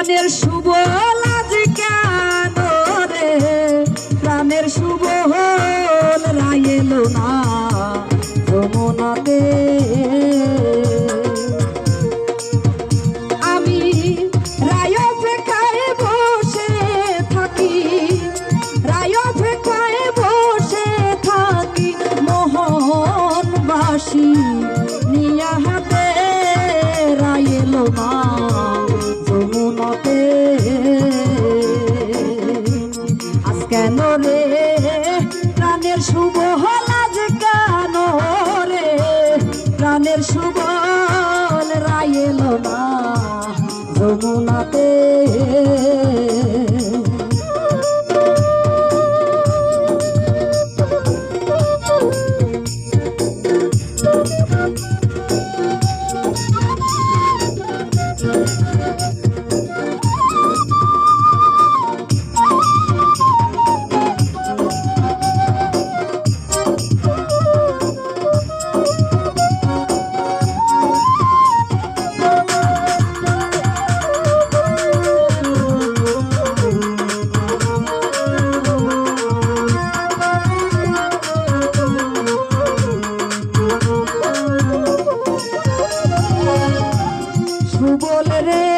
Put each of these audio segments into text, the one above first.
প্রাণের শুভ লাজ কেন রে, প্রাণের শুভ হল রায় এলো না যমুনাতে। আমি রায় অপেক্ষায় বসে থাকি, রায় অপেক্ষায় বসে থাকি, মোহনবাসী নিয়া হাতে রায় এলো না যমুনাতে। আজ কেন রে প্রাণের শুভ লাজ কেন রে, প্রাণের শুভ রায় এলো না যমুনাতে। সুবল রে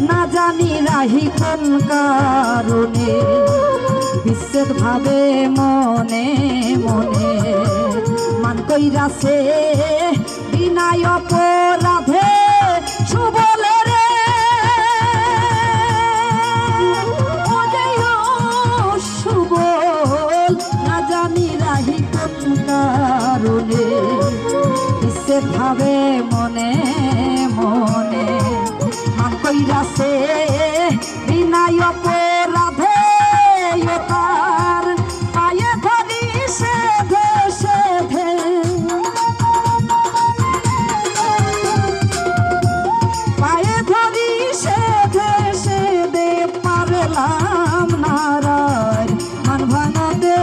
না জানি রাহি কোন কারণে বিচ্ছেদ ভাবে মনে মনে, মান কইরাছে বিনায় অপরাধে। সুবল রে সুবল না জানি রাহি কোন কারণে বিচ্ছেদ ভাবে মনে মনে, মান কইরাছে বিনায় অপরাধে। তার পায়ে ধরি সেধে সেধে, পায়ে ধরি সেধে সেধে, পারলাম না রায় মান ভাঙাতে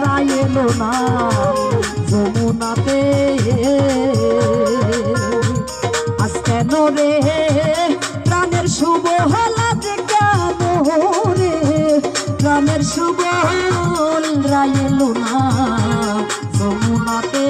রায় এলো না যমুনাতে। আজ কেন রে প্রাণের শুভ লাজ কেন রে, প্রাণের শুভ রায় এলো না যমুনাতে।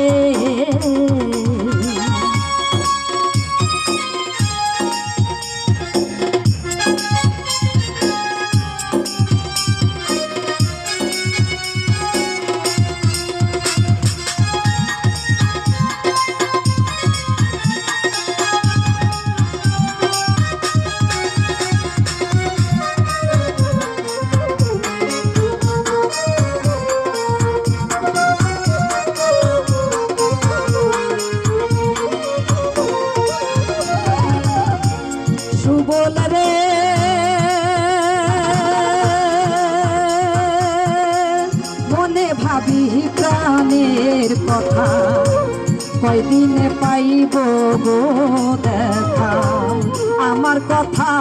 সুবল রে মনে ভাবি প্রাণের কথা, কয়দিনে পাইব গো দেখা। আমার কথা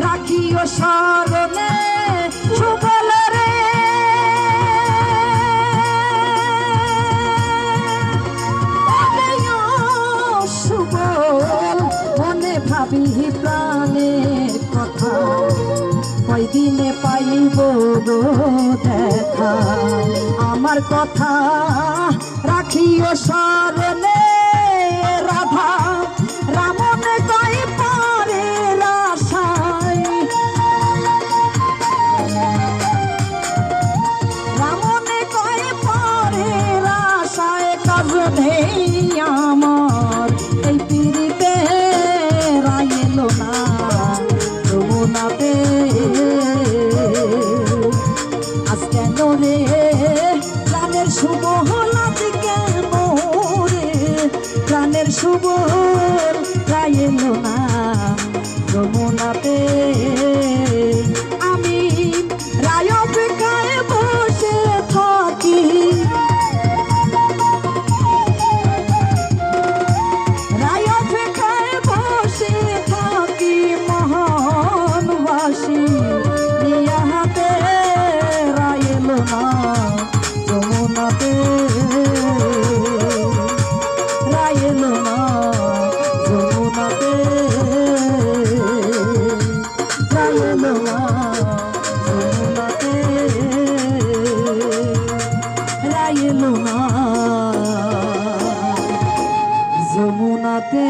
রাখিও স্মরণে সুবল রে, সুবল মনে ভাবি প্রাণের কথা, কয়দিনে পাইব গো দেখা। আমার কথা রাখিও স্মরণে রাধা রামনে কই পারে আশায়, রামনে কই পারে আশায়, কাজ নেই আমার এই পিড়িতে রায় এলো না যমুনাতে। আজ কেন রে প্রাণের শুভ লাজ কেন রে, প্রাণের শুভ রায় এলো না যমুনাতে। আমি রায় অপেক্ষায় বসে থাকি, রায় অপেক্ষায় বসে থাকি, মোহনবাসী নিয়া হাতে রায় এলো না যমুনাতে। রায় এলো যমুনাতে